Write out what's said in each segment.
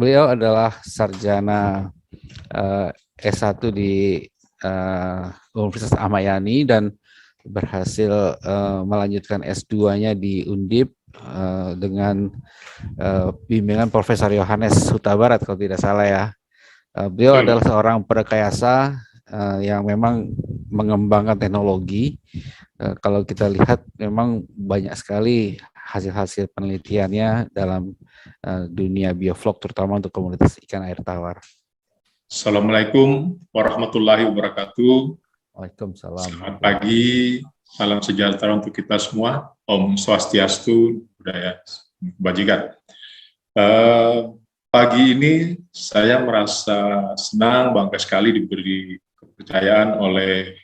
beliau adalah sarjana S1 di Universitas Ahmad Yani dan berhasil melanjutkan S2-nya di Undip dengan bimbingan Profesor Yohanes Huta Barat kalau tidak salah ya. Beliau adalah seorang perekayasa yang memang mengembangkan teknologi. Kalau kita lihat memang banyak sekali hasil-hasil penelitiannya dalam dunia bioflok terutama untuk komunitas ikan air tawar. Assalamualaikum warahmatullahi wabarakatuh. Waalaikumsalam. Selamat pagi, salam sejahtera untuk kita semua. Om Swastiastu, Budaya Kebajikan. Pagi ini saya merasa senang, bangga sekali diberi kepercayaan oleh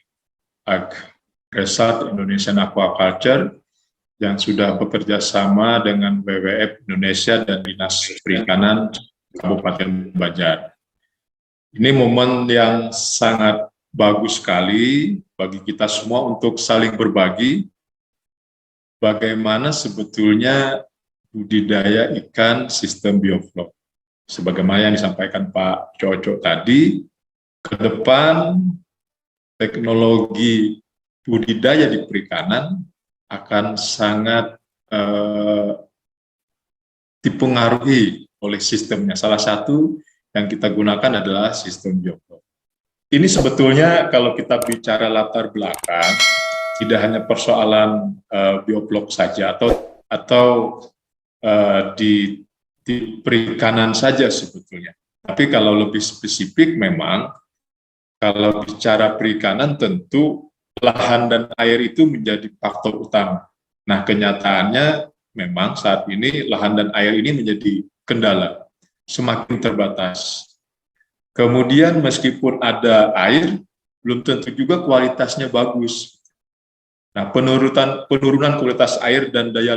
Resort Indonesian Aquaculture yang sudah bekerja sama dengan WWF Indonesia dan Dinas Perikanan Kabupaten Banjar. Ini momen yang sangat bagus sekali bagi kita semua untuk saling berbagi bagaimana sebetulnya budidaya ikan sistem bioflok. Sebagaimana yang disampaikan Pak Coco tadi, ke depan teknologi budidaya di perikanan akan sangat dipengaruhi oleh sistemnya. Salah satu yang kita gunakan adalah sistem bioflok. Ini sebetulnya kalau kita bicara latar belakang, tidak hanya persoalan bioflok saja atau di perikanan saja sebetulnya. Tapi kalau lebih spesifik memang, kalau bicara perikanan tentu lahan dan air itu menjadi faktor utama. Nah kenyataannya memang saat ini lahan dan air ini menjadi kendala, semakin terbatas. Kemudian meskipun ada air, belum tentu juga kualitasnya bagus. Nah, penurunan kualitas air dan daya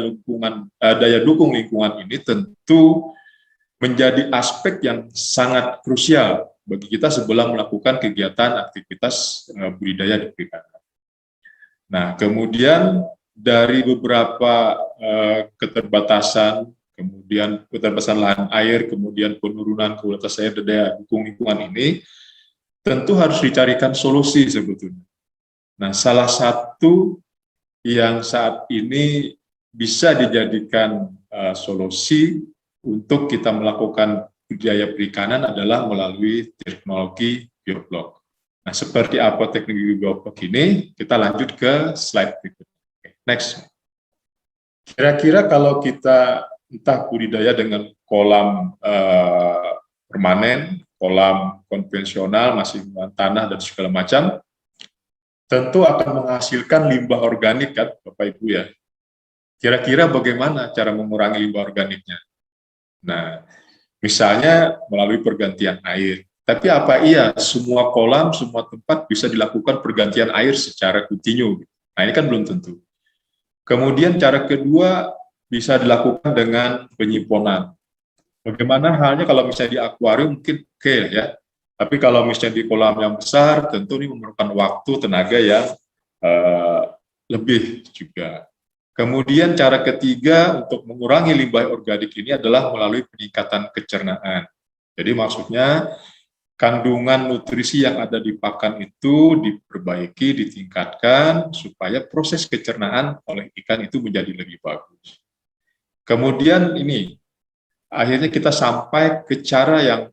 dukung lingkungan ini tentu menjadi aspek yang sangat krusial bagi kita sebelum melakukan kegiatan aktivitas budidaya di perikanan. Nah, kemudian dari beberapa keterbatasan, kemudian keterbatasan lahan air, kemudian penurunan kualitas air dan daya dukung lingkungan ini, tentu harus dicarikan solusi sebetulnya. Nah, salah satu yang saat ini bisa dijadikan solusi untuk kita melakukan budidaya perikanan adalah melalui teknologi bioflok. Nah, seperti apa teknologi bioflok ini? Kita lanjut ke slide berikutnya. Next. Kira-kira kalau kita entah budidaya dengan kolam permanen, kolam konvensional, masih dengan tanah dan segala macam, tentu akan menghasilkan limbah organik kan, Bapak Ibu ya. Kira-kira bagaimana cara mengurangi limbah organiknya? Nah, misalnya melalui pergantian air. Tapi apa iya semua kolam, semua tempat bisa dilakukan pergantian air secara kontinu? Nah, ini kan belum tentu. Kemudian cara kedua bisa dilakukan dengan penyimponan. Bagaimana halnya kalau misalnya di akuarium mungkin oke ya. Tapi kalau misalnya di kolam yang besar, tentu ini memerlukan waktu, tenaga yang lebih juga. Kemudian cara ketiga untuk mengurangi limbah organik ini adalah melalui peningkatan pencernaan. Jadi maksudnya kandungan nutrisi yang ada di pakan itu diperbaiki, ditingkatkan supaya proses pencernaan oleh ikan itu menjadi lebih bagus. Kemudian ini, akhirnya kita sampai ke cara yang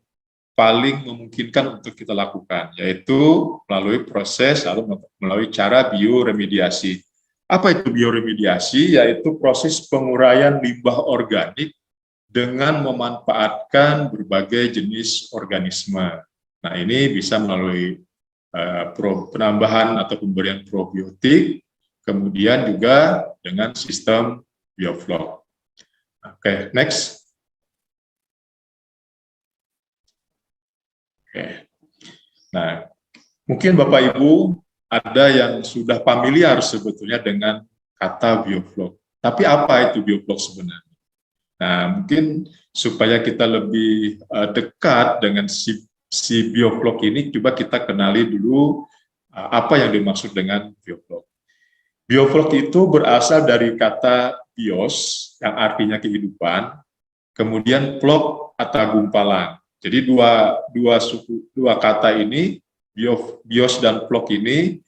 paling memungkinkan untuk kita lakukan, yaitu melalui proses atau melalui cara bioremediasi. Apa itu bioremediasi? Yaitu proses penguraian limbah organik dengan memanfaatkan berbagai jenis organisme. Nah, ini bisa melalui penambahan atau pemberian probiotik, kemudian juga dengan sistem bioflok. Oke, next. Oke. Nah, mungkin Bapak Ibu ada yang sudah familiar sebetulnya dengan kata bioflok. Tapi apa itu bioflok sebenarnya? Nah, mungkin supaya kita lebih dekat dengan si bioflok ini, coba kita kenali dulu apa yang dimaksud dengan bioflok. Bioflok itu berasal dari kata bios, yang artinya kehidupan, kemudian flok atagumpalan. Jadi dua kata ini, bios dan vlog ini,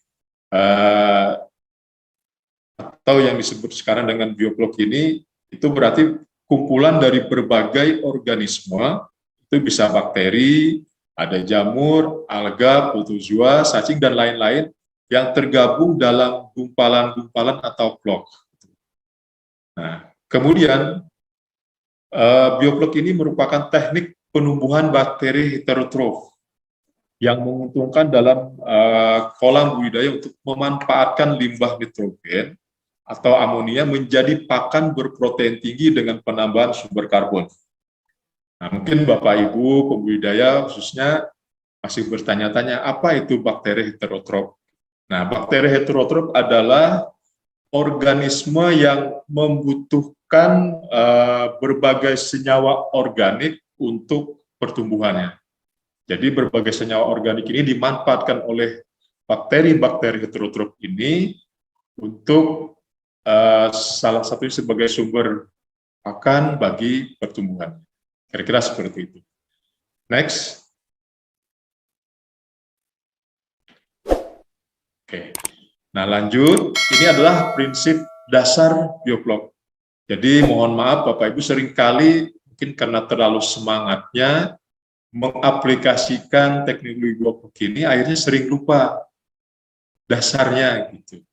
atau yang disebut sekarang dengan biovlog ini, itu berarti kumpulan dari berbagai organisme, itu bisa bakteri, ada jamur, alga, protozoa, cacing, dan lain-lain, yang tergabung dalam gumpalan-gumpalan atau vlog. Nah, kemudian biovlog ini merupakan teknik penumbuhan bakteri heterotrof yang menguntungkan dalam kolam budidaya untuk memanfaatkan limbah nitrogen atau amonia menjadi pakan berprotein tinggi dengan penambahan sumber karbon. Nah, mungkin Bapak Ibu pembudidaya khususnya masih bertanya-tanya apa itu bakteri heterotrof. Nah, bakteri heterotrof adalah organisme yang membutuhkan berbagai senyawa organik untuk pertumbuhannya. Jadi berbagai senyawa organik ini dimanfaatkan oleh bakteri-bakteri heterotrof ini untuk salah satunya sebagai sumber pakan bagi pertumbuhan. Kira-kira seperti itu. Next. Oke. Nah, lanjut. Ini adalah prinsip dasar biovlog. Jadi mohon maaf Bapak Ibu, seringkali mungkin karena terlalu semangatnya mengaplikasikan teknologi biovlog ini, akhirnya sering lupa dasarnya gitu.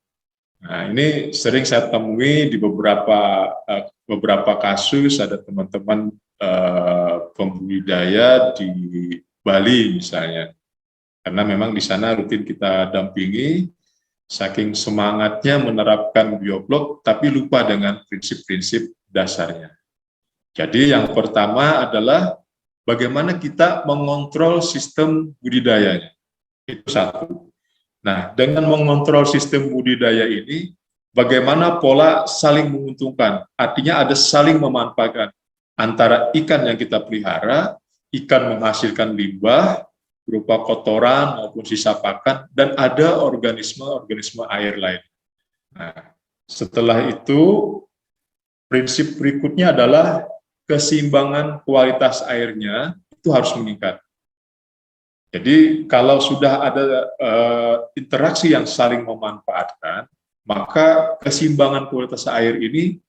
Nah, ini sering saya temui di beberapa kasus, ada teman-teman pembudidaya di Bali misalnya, karena memang di sana rutin kita dampingi, saking semangatnya menerapkan biovlog, tapi lupa dengan prinsip-prinsip dasarnya. Jadi yang pertama adalah bagaimana kita mengontrol sistem budidayanya. Itu satu. Nah, dengan mengontrol sistem budidaya ini, bagaimana pola saling menguntungkan. Artinya ada saling memanfaatkan antara ikan yang kita pelihara, ikan menghasilkan limbah, berupa kotoran maupun sisa pakan, dan ada organisme-organisme air lain. Nah, setelah itu, prinsip berikutnya adalah keseimbangan kualitas airnya itu harus meningkat. Jadi kalau sudah ada interaksi yang saling memanfaatkan, maka keseimbangan kualitas air ini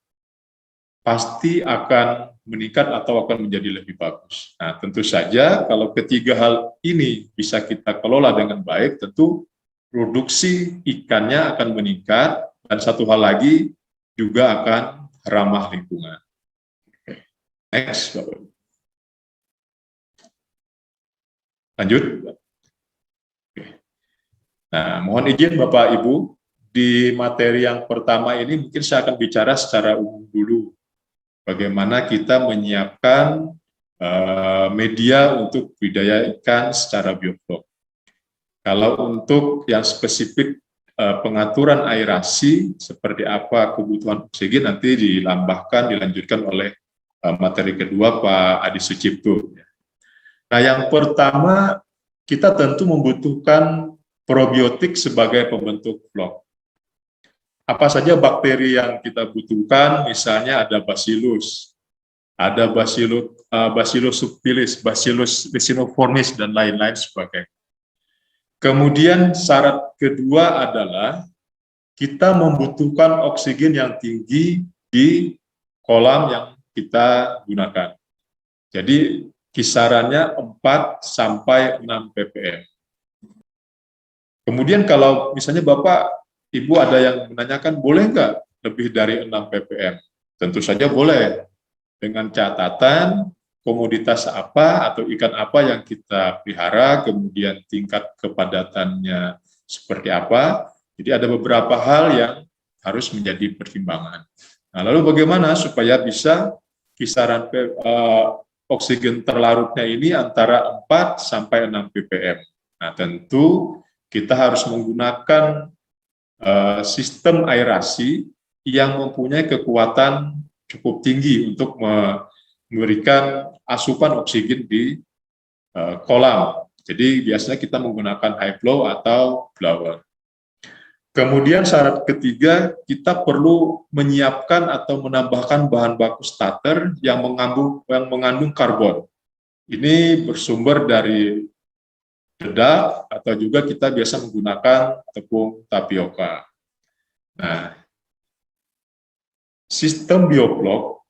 pasti akan meningkat atau akan menjadi lebih bagus. Nah, tentu saja kalau ketiga hal ini bisa kita kelola dengan baik, tentu produksi ikannya akan meningkat, dan satu hal lagi juga akan ramah lingkungan. Next, Bapak Ibu. Lanjut. Nah, mohon izin Bapak Ibu, di materi yang pertama ini mungkin saya akan bicara secara umum dulu. Bagaimana kita menyiapkan media untuk budidaya ikan secara biovlog. Kalau untuk yang spesifik pengaturan aerasi, seperti apa kebutuhan oksigen, nanti dilanjutkan oleh materi kedua Pak Adi Sucipto. Nah, yang pertama, kita tentu membutuhkan probiotik sebagai pembentuk vlog. Apa saja bakteri yang kita butuhkan? Misalnya ada Bacillus, ada Bacillus subtilis, Bacillus rhizinoformis, dan lain-lain sebagainya. Kemudian syarat kedua adalah kita membutuhkan oksigen yang tinggi di kolam yang kita gunakan. Jadi kisarannya 4 sampai 6 ppm. Kemudian kalau misalnya Bapak, Ibu ada yang menanyakan, boleh nggak lebih dari 6 ppm? Tentu saja boleh, dengan catatan komoditas apa atau ikan apa yang kita pelihara, kemudian tingkat kepadatannya seperti apa. Jadi ada beberapa hal yang harus menjadi pertimbangan. Nah, lalu bagaimana supaya bisa kisaran oksigen terlarutnya ini antara 4 sampai 6 ppm. Nah, tentu kita harus menggunakan sistem aerasi yang mempunyai kekuatan cukup tinggi untuk memberikan asupan oksigen di kolam. Jadi biasanya kita menggunakan high flow atau blower. Kemudian syarat ketiga, kita perlu menyiapkan atau menambahkan bahan baku starter yang mengandung karbon. Ini bersumber dari dedak atau juga kita biasa menggunakan tepung tapioka. Nah, sistem bioblok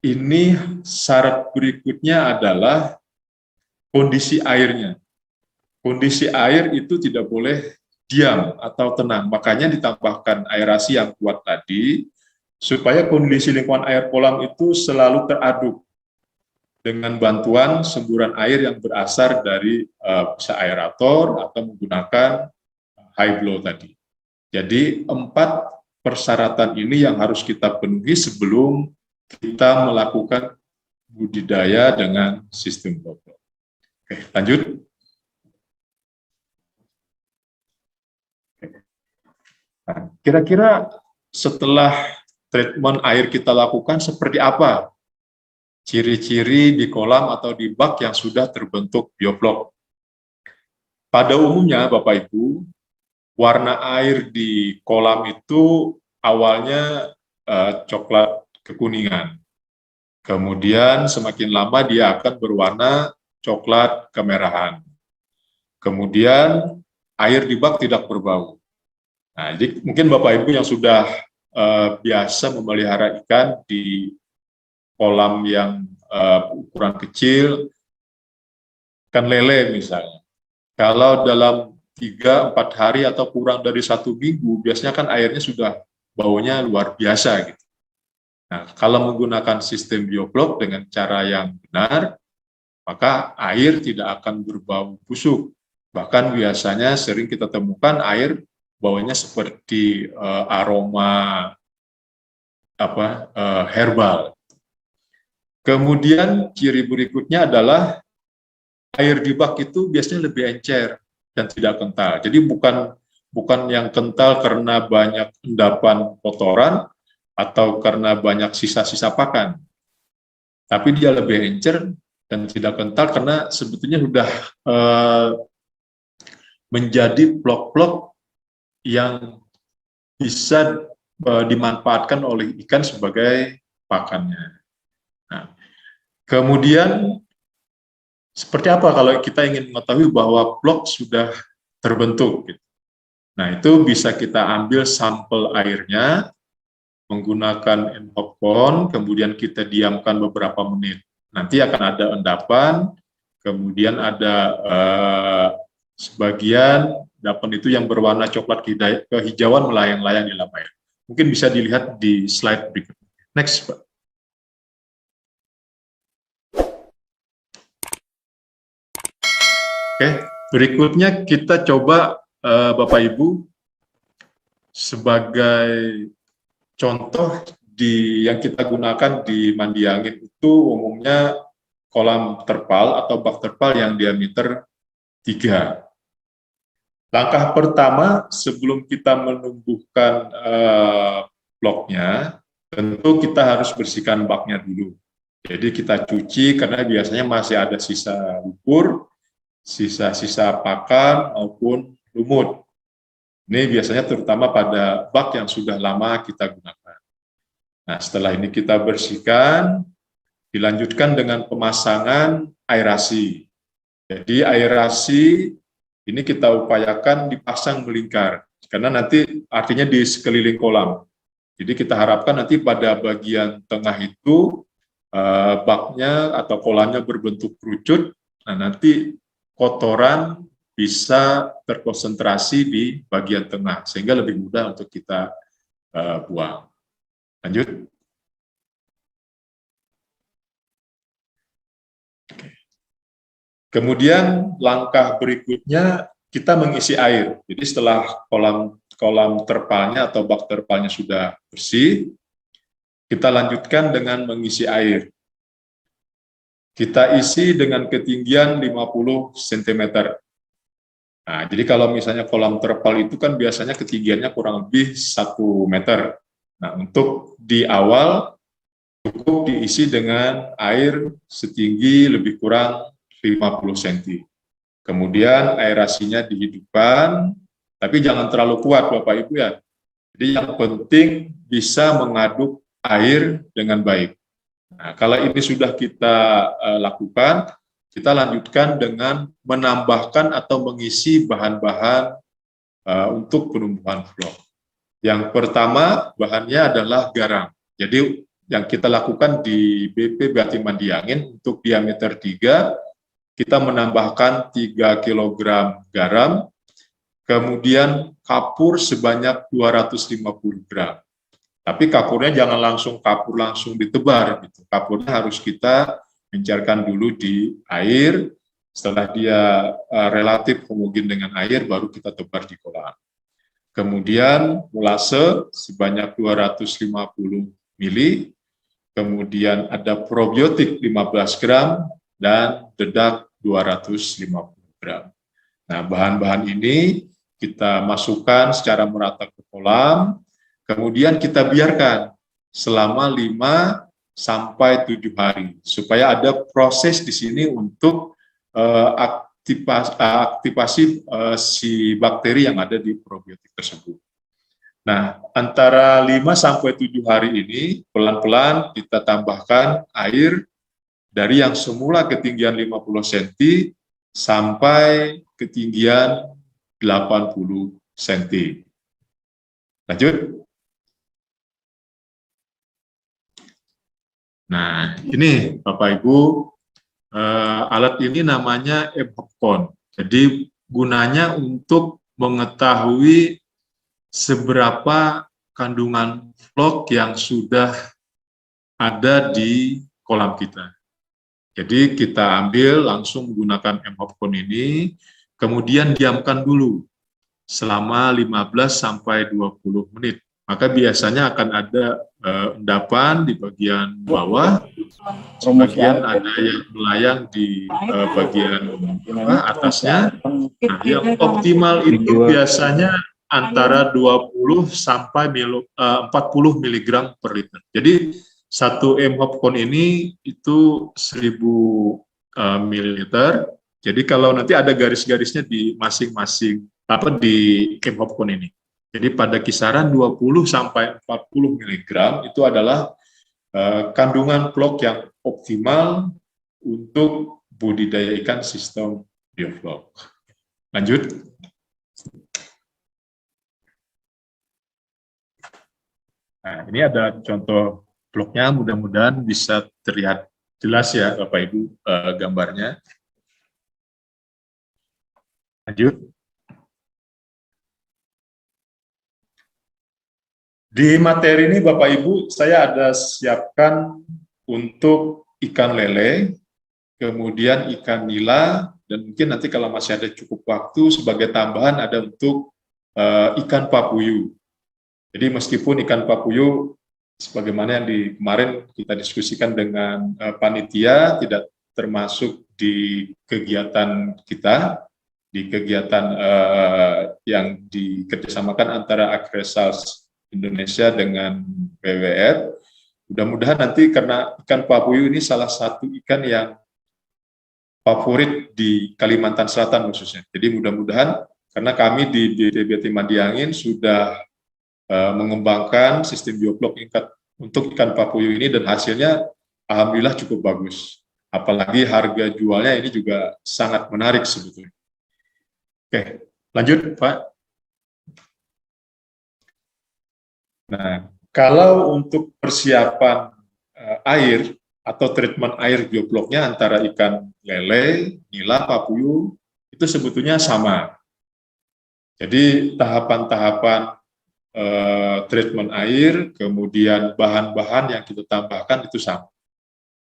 ini syarat berikutnya adalah kondisi airnya. Kondisi air itu tidak boleh diam atau tenang, makanya ditambahkan aerasi yang kuat tadi, supaya kondisi lingkungan air kolam itu selalu teraduk dengan bantuan semburan air yang berasal dari bisa aerator atau menggunakan high blow tadi. Jadi 4 persyaratan ini yang harus kita penuhi sebelum kita melakukan budidaya dengan sistem bioblok. Oke, lanjut. Nah, kira-kira setelah treatment air kita lakukan seperti apa ciri-ciri di kolam atau di bak yang sudah terbentuk bioblok? Pada umumnya, Bapak Ibu, warna air di kolam itu awalnya coklat kekuningan. Kemudian semakin lama dia akan berwarna coklat kemerahan. Kemudian air di bak tidak berbau. Nah, jadi mungkin Bapak Ibu yang sudah biasa memelihara ikan di kolam yang ukuran kecil, ikan lele misalnya. Kalau dalam 3-4 hari atau kurang dari 1 minggu, biasanya kan airnya sudah baunya luar biasa gitu. Nah, kalau menggunakan sistem bioblok dengan cara yang benar, maka air tidak akan berbau busuk. Bahkan biasanya sering kita temukan air baunya seperti aroma herbal. Kemudian ciri berikutnya adalah air di bak itu biasanya lebih encer dan tidak kental. Jadi bukan yang kental karena banyak endapan kotoran atau karena banyak sisa-sisa pakan. Tapi dia lebih encer dan tidak kental karena sebetulnya sudah menjadi blok-blok yang bisa dimanfaatkan oleh ikan sebagai pakannya. Nah, kemudian seperti apa kalau kita ingin mengetahui bahwa blok sudah terbentuk? Gitu. Nah, itu bisa kita ambil sampel airnya menggunakan enhopcon, kemudian kita diamkan beberapa menit. Nanti akan ada endapan, kemudian ada sebagian endapan itu yang berwarna coklat kehijauan melayang-layang di dalam air. Mungkin bisa dilihat di slide berikutnya. Next, Pak. Oke, berikutnya kita coba Bapak Ibu sebagai contoh yang kita gunakan di mandi angin itu umumnya kolam terpal atau bak terpal yang diameter 3. Langkah pertama sebelum kita menumbuhkan bloknya, tentu kita harus bersihkan baknya dulu. Jadi kita cuci karena biasanya masih ada sisa lumpur, sisa-sisa pakan maupun lumut. Ini biasanya terutama pada bak yang sudah lama kita gunakan. Nah, setelah ini kita bersihkan, dilanjutkan dengan pemasangan aerasi. Jadi aerasi ini kita upayakan dipasang melingkar, karena nanti artinya di sekeliling kolam. Jadi kita harapkan nanti pada bagian tengah itu baknya atau kolamnya berbentuk kerucut, nah nanti kotoran bisa terkonsentrasi di bagian tengah, sehingga lebih mudah untuk kita buang. Lanjut. Kemudian langkah berikutnya kita mengisi air. Jadi setelah kolam terpalnya atau bak terpalnya sudah bersih, kita lanjutkan dengan mengisi air. Kita isi dengan ketinggian 50 cm. Nah, jadi kalau misalnya kolam terpal itu kan biasanya ketinggiannya kurang lebih 1 meter. Nah, untuk di awal cukup diisi dengan air setinggi lebih kurang 50 cm. Kemudian aerasinya dihidupkan, tapi jangan terlalu kuat Bapak Ibu ya. Jadi yang penting bisa mengaduk air dengan baik. Nah, kalau ini sudah kita lakukan, kita lanjutkan dengan menambahkan atau mengisi bahan-bahan untuk penumbuhan vlog. Yang pertama, bahannya adalah garam. Jadi yang kita lakukan di BP Bati Mandiangin untuk diameter 3, kita menambahkan 3 kg garam, kemudian kapur sebanyak 250 gram. Tapi kapurnya jangan langsung ditebar, gitu. Kapurnya harus kita mencairkan dulu di air, setelah dia relatif homogen dengan air, baru kita tebar di kolam. Kemudian molase sebanyak 250 ml, kemudian ada probiotik 15 gram, dan dedak 250 gram. Nah, bahan-bahan ini kita masukkan secara merata ke kolam, kemudian kita biarkan selama 5 sampai 7 hari, supaya ada proses di sini untuk aktivasi si bakteri yang ada di probiotik tersebut. Nah, antara 5 sampai 7 hari ini, pelan-pelan kita tambahkan air dari yang semula ketinggian 50 cm sampai ketinggian 80 cm. Lanjut. Nah, ini Bapak Ibu, alat ini namanya mHopcon. Jadi gunanya untuk mengetahui seberapa kandungan vlog yang sudah ada di kolam kita. Jadi kita ambil langsung menggunakan mHopcon ini, kemudian diamkan dulu selama 15 sampai 20 menit. Maka biasanya akan ada endapan di bagian bawah, sebagian ada yang melayang di bagian atasnya. Nah, yang optimal itu biasanya antara 20 sampai 40 mg per liter. Jadi satu mHopcon ini itu 1000 ml. Jadi kalau nanti ada garis-garisnya di masing-masing di mHopcon ini. Jadi pada kisaran 20 sampai 40 mg itu adalah kandungan vlog yang optimal untuk budidaya ikan sistem biovlog. Lanjut. Nah, ini ada contoh vlognya, mudah-mudahan bisa terlihat jelas ya Bapak Ibu gambarnya. Lanjut. Di materi ini Bapak Ibu saya ada siapkan untuk ikan lele, kemudian ikan nila, dan mungkin nanti kalau masih ada cukup waktu sebagai tambahan ada untuk ikan papuyu. Jadi meskipun ikan papuyu sebagaimana yang kemarin kita diskusikan dengan panitia tidak termasuk di kegiatan kita, di kegiatan yang dikerjasamakan antara Agresals Indonesia dengan WWF. Mudah-mudahan nanti karena ikan papuyu ini salah satu ikan yang favorit di Kalimantan Selatan khususnya. Jadi mudah-mudahan karena kami di BPBT Mandiangin sudah mengembangkan sistem biovlog untuk ikan papuyu ini dan hasilnya alhamdulillah cukup bagus. Apalagi harga jualnya ini juga sangat menarik sebetulnya. Oke, lanjut Pak. Nah, kalau untuk persiapan air atau treatment air biovlognya antara ikan lele, nila, papuyu itu sebetulnya sama. Jadi tahapan-tahapan treatment air, kemudian bahan-bahan yang kita tambahkan itu sama.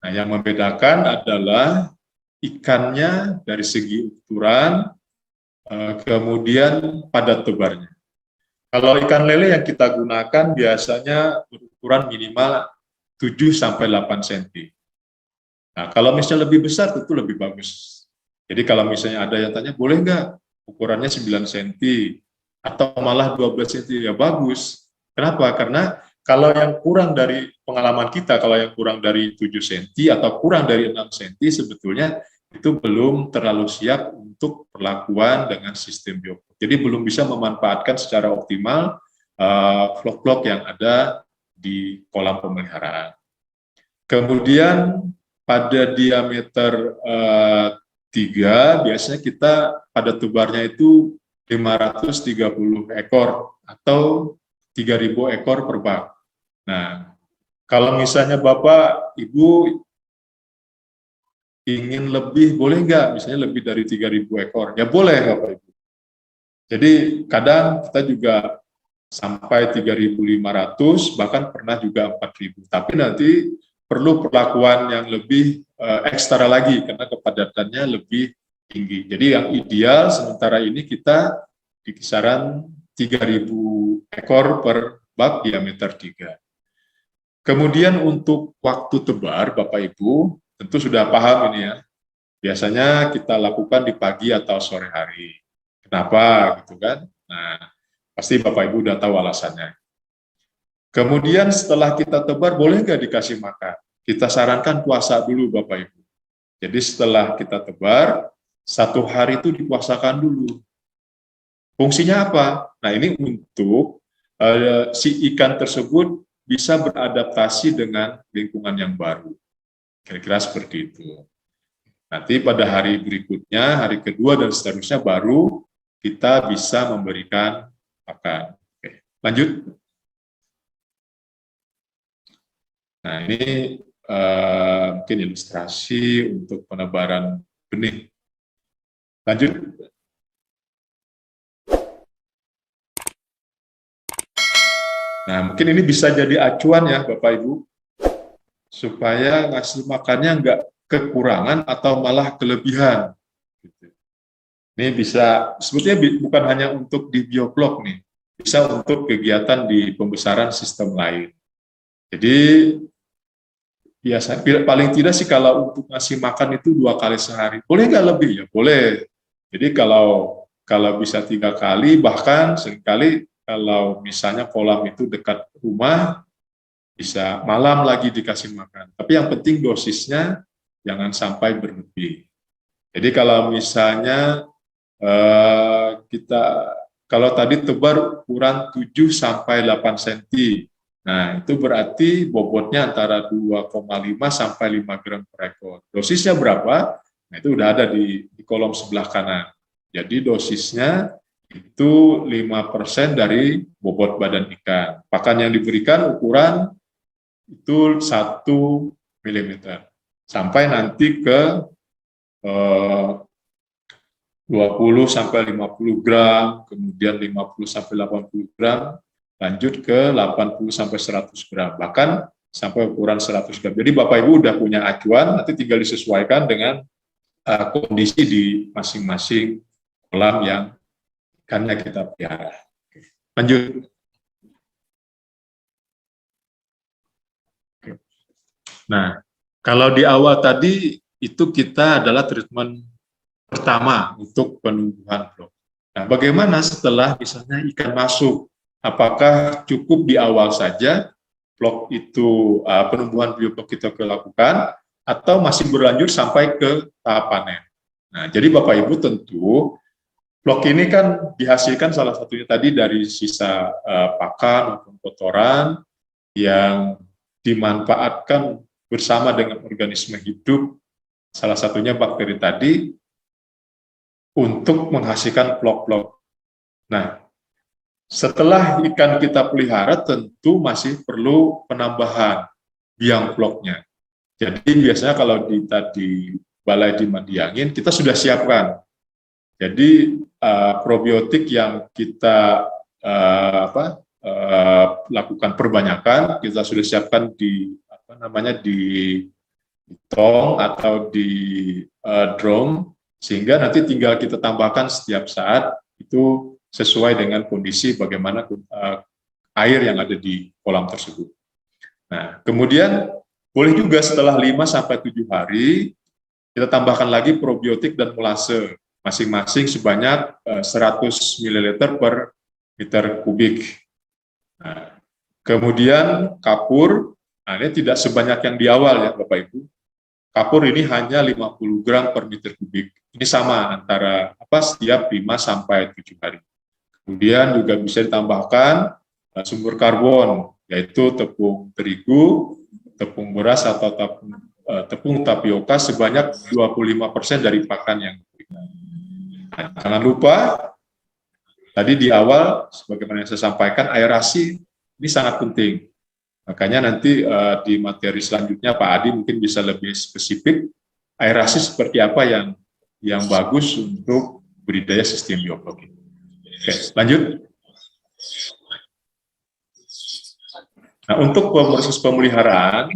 Nah, yang membedakan adalah ikannya dari segi ukuran, kemudian padat tebarnya. Kalau ikan lele yang kita gunakan biasanya berukuran minimal 7-8 cm. Nah, kalau misalnya lebih besar tentu lebih bagus. Jadi kalau misalnya ada yang tanya, boleh nggak ukurannya 9 cm atau malah 12 cm, ya bagus. Kenapa? Karena kalau yang kurang dari pengalaman kita, kalau yang kurang dari 7 cm atau kurang dari 6 cm sebetulnya itu belum terlalu siap untuk perlakuan dengan sistem biovlog. Jadi belum bisa memanfaatkan secara optimal vlog-vlog yang ada di kolam pemeliharaan. Kemudian pada diameter biasanya kita pada tebarnya itu 530 ekor atau 3.000 ekor per bak. Nah, kalau misalnya Bapak, Ibu ingin lebih, boleh nggak? Misalnya lebih dari 3.000 ekor. Ya boleh, Bapak Ibu. Jadi kadang kita juga sampai 3.500, bahkan pernah juga 4.000. Tapi nanti perlu perlakuan yang lebih ekstra lagi, karena kepadatannya lebih tinggi. Jadi yang ideal sementara ini kita di kisaran 3.000 ekor per bak diameter 3. Kemudian untuk waktu tebar, Bapak Ibu, tentu sudah paham ini ya. Biasanya kita lakukan di pagi atau sore hari. Kenapa gitu kan? Nah, pasti Bapak Ibu udah tahu alasannya. Kemudian setelah kita tebar, boleh nggak dikasih makan? Kita sarankan puasa dulu Bapak Ibu. Jadi setelah kita tebar, 1 hari itu dipuasakan dulu. Fungsinya apa? Nah ini untuk si ikan tersebut bisa beradaptasi dengan lingkungan yang baru. Kira-kira seperti itu. Nanti pada hari berikutnya, hari kedua dan seterusnya baru kita bisa memberikan makan. Oke, lanjut. Nah ini mungkin ilustrasi untuk penebaran benih. Lanjut. Nah mungkin ini bisa jadi acuan ya Bapak Ibu, supaya ngasih makannya nggak kekurangan atau malah kelebihan. Ini bisa, sebetulnya bukan hanya untuk di bioblok nih, bisa untuk kegiatan di pembesaran sistem lain. Jadi biasa paling tidak sih kalau untuk ngasih makan itu 2 kali sehari. Boleh nggak lebih ya? Boleh. Jadi kalau bisa 3 kali, bahkan seringkali kalau misalnya kolam itu dekat rumah, bisa malam lagi dikasih makan. Tapi yang penting dosisnya jangan sampai berlebih. Jadi kalau misalnya kita, kalau tadi tebar ukuran 7 sampai 8 cm, nah itu berarti bobotnya antara 2,5 sampai 5 gram per ekor. Dosisnya berapa? Nah itu udah ada di kolom sebelah kanan. Jadi dosisnya itu 5% dari bobot badan ikan. Pakan yang diberikan ukuran itu 1 mm sampai nanti ke 20 sampai 50 gram, kemudian 50 sampai 80 gram, lanjut ke 80 sampai 100 gram, bahkan sampai ukuran 100 gram. Jadi Bapak Ibu udah punya acuan, nanti tinggal disesuaikan dengan kondisi di masing-masing kolam yang ikannya kita pelihara. Lanjut. Nah, kalau di awal tadi itu kita adalah treatment pertama untuk penumbuhan blok. Nah, bagaimana setelah misalnya ikan masuk? Apakah cukup di awal saja blok itu penumbuhan bioblok kita lakukan atau masih berlanjut sampai ke tahap panen? Nah, jadi Bapak Ibu tentu blok ini kan dihasilkan salah satunya tadi dari sisa pakan maupun kotoran yang dimanfaatkan bersama dengan organisme hidup, salah satunya bakteri tadi, untuk menghasilkan blok-blok. Nah, setelah ikan kita pelihara tentu masih perlu penambahan biang bloknya. Jadi biasanya kalau di Balai di Madiangin kita sudah siapkan. Jadi probiotik yang kita lakukan perbanyakan kita sudah siapkan di di tong atau di drum, sehingga nanti tinggal kita tambahkan setiap saat itu sesuai dengan kondisi bagaimana air yang ada di kolam tersebut. Nah, kemudian boleh juga setelah 5 sampai 7 hari kita tambahkan lagi probiotik dan molase masing-masing sebanyak 100 ml per meter kubik. Nah, kemudian kapur, nah ini tidak sebanyak yang di awal ya Bapak Ibu. Kapur ini hanya 50 gram per meter kubik. Ini sama antara setiap 5 sampai 7 hari. Kemudian juga bisa ditambahkan sumber karbon, yaitu tepung terigu, tepung beras atau tepung tapioka sebanyak 25% dari pakan yang diberikan. Nah, jangan lupa tadi di awal, sebagaimana yang saya sampaikan, aerasi ini sangat penting. Makanya nanti di materi selanjutnya Pak Adi mungkin bisa lebih spesifik aerasi seperti apa yang bagus untuk budidaya sistem bioflok. Oke, lanjut. Nah, untuk proses pemeliharaan,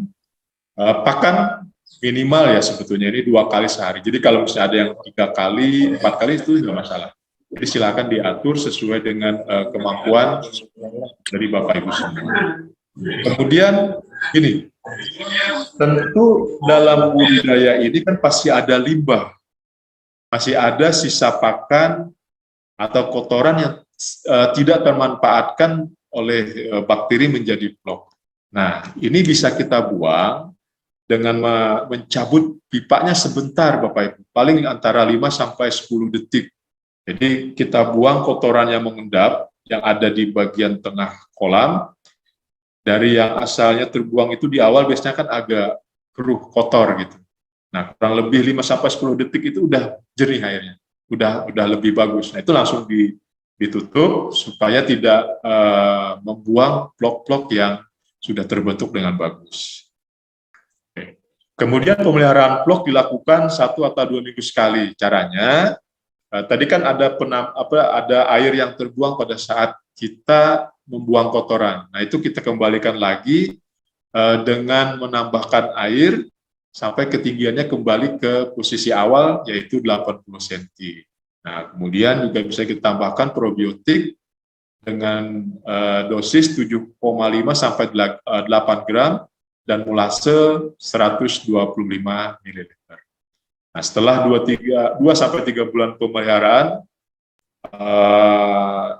pakan minimal ya sebetulnya ini 2 kali sehari. Jadi kalau misalnya ada yang 3 kali, 4 kali itu tidak masalah. Jadi silakan diatur sesuai dengan kemampuan dari Bapak Ibu semua. Kemudian gini, tentu dalam budidaya ini kan pasti ada limbah, masih ada sisa pakan atau kotoran yang tidak termanfaatkan oleh bakteri menjadi blok. Nah, ini bisa kita buang dengan mencabut pipanya sebentar Bapak Ibu, paling antara 5 sampai 10 detik. Jadi kita buang kotoran yang mengendap yang ada di bagian tengah kolam. Dari yang asalnya terbuang itu di awal biasanya kan agak keruh, kotor gitu. Nah, kurang lebih 5 sampai 10 detik itu udah jernih airnya. Udah lebih bagus. Nah, itu langsung ditutup supaya tidak membuang blok-blok yang sudah terbentuk dengan bagus. Oke. Kemudian pemeliharaan blok dilakukan 1 atau 2 minggu sekali. Caranya tadi kan ada air yang terbuang pada saat kita membuang kotoran. Nah, itu kita kembalikan lagi dengan menambahkan air sampai ketinggiannya kembali ke posisi awal, yaitu 80 cm. Nah, kemudian juga bisa kita tambahkan probiotik dengan dosis 7,5 sampai 8 gram dan molase 125 ml. Nah, setelah 2 sampai 3 bulan pemeliharaan,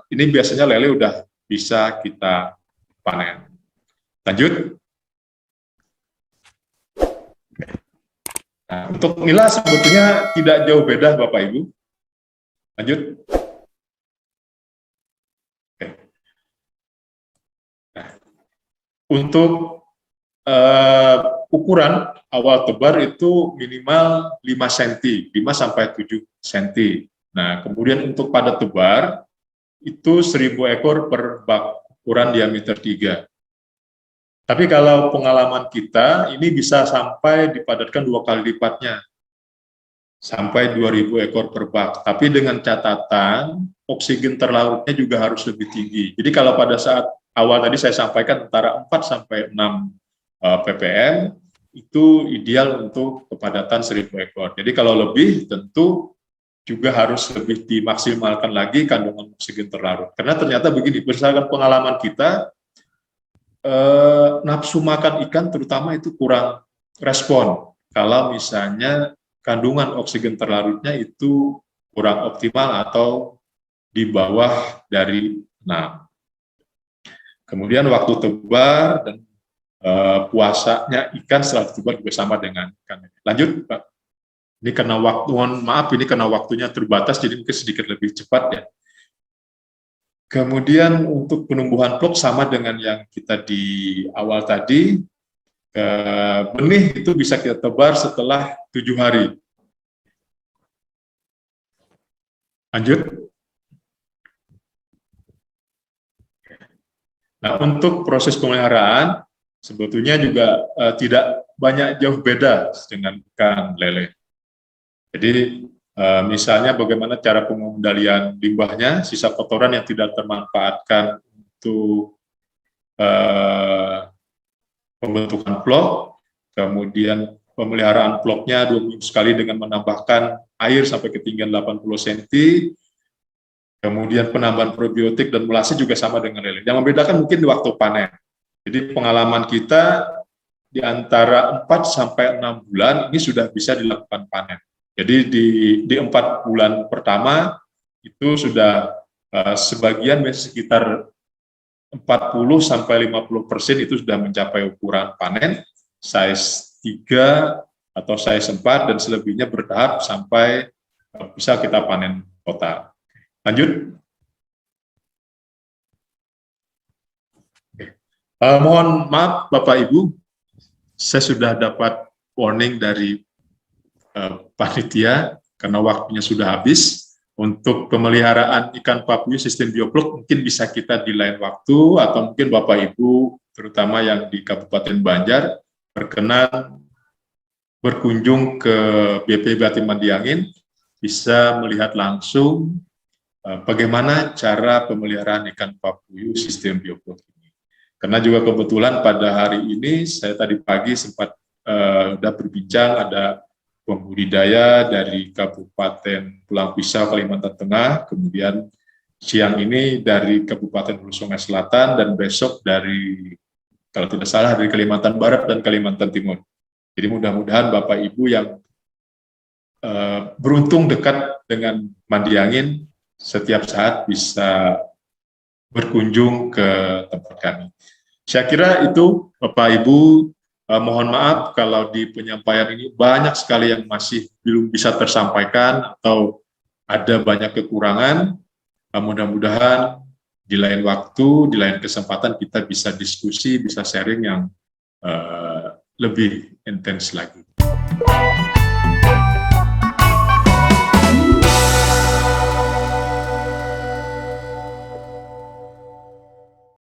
ini biasanya lele udah bisa kita panen. Lanjut. Nah, untuk nila sebetulnya tidak jauh beda Bapak Ibu. Lanjut. Oke. Nah, untuk ukuran awal tebar itu minimal 5 cm, 5 sampai 7 cm. Nah, kemudian untuk padat tebar itu 1000 ekor per bak, ukuran diameter 3. Tapi kalau pengalaman kita, ini bisa sampai dipadatkan 2 kali lipatnya, sampai 2000 ekor per bak. Tapi dengan catatan, oksigen terlarutnya juga harus lebih tinggi. Jadi kalau pada saat awal tadi saya sampaikan antara 4 sampai 6 ppm, itu ideal untuk kepadatan 1000 ekor. Jadi kalau lebih, tentu juga harus lebih dimaksimalkan lagi kandungan oksigen terlarut. Karena ternyata begini, berdasarkan pengalaman kita, nafsu makan ikan terutama itu kurang respon. Kalau misalnya kandungan oksigen terlarutnya itu kurang optimal atau di bawah dari 6. Kemudian waktu tebar dan puasanya ikan setelah tebar juga sama dengan ikan. Lanjut, Pak. Ini karena ini karena waktunya terbatas, jadi mungkin sedikit lebih cepat ya. Kemudian untuk penumbuhan blok sama dengan yang kita di awal tadi, benih itu bisa kita tebar setelah 7 hari. Lanjut. Nah, untuk proses pemeliharaan, sebetulnya juga tidak banyak jauh beda dengan ikan lele. Jadi misalnya bagaimana cara pengendalian limbahnya, sisa kotoran yang tidak termanfaatkan untuk pembentukan blok, kemudian pemeliharaan bloknya 2 minggu sekali dengan menambahkan air sampai ketinggian 80 cm, kemudian penambahan probiotik dan molase juga sama dengan lele. Yang membedakan mungkin di waktu panen. Jadi pengalaman kita di antara 4 sampai 6 bulan ini sudah bisa dilakukan panen. Jadi di 4 bulan pertama itu sudah sebagian sekitar 40 sampai 50% itu sudah mencapai ukuran panen size 3 atau size 4 dan selebihnya bertahap sampai bisa kita panen total. Lanjut. Mohon maaf Bapak Ibu, saya sudah dapat warning dari panitia karena waktunya sudah habis. Untuk pemeliharaan ikan papuyu sistem bioblok mungkin bisa kita di lain waktu, atau mungkin Bapak Ibu terutama yang di Kabupaten Banjar berkenan berkunjung ke BP Batim Mandiangin, bisa melihat langsung bagaimana cara pemeliharaan ikan papuyu sistem bioblok ini. Karena juga kebetulan pada hari ini saya tadi pagi sempat sudah berbincang, ada pembudidaya dari Kabupaten Pulang Pisau, Kalimantan Tengah, kemudian siang ini dari Kabupaten Hulu Sungai Selatan, dan besok dari, kalau tidak salah, dari Kalimantan Barat dan Kalimantan Timur. Jadi mudah-mudahan Bapak Ibu yang beruntung dekat dengan Mandiangin setiap saat bisa berkunjung ke tempat kami. Saya kira itu Bapak Ibu. Mohon maaf kalau di penyampaian ini banyak sekali yang masih belum bisa tersampaikan atau ada banyak kekurangan. Mudah-mudahan di lain waktu, di lain kesempatan kita bisa diskusi, bisa sharing yang lebih intens lagi.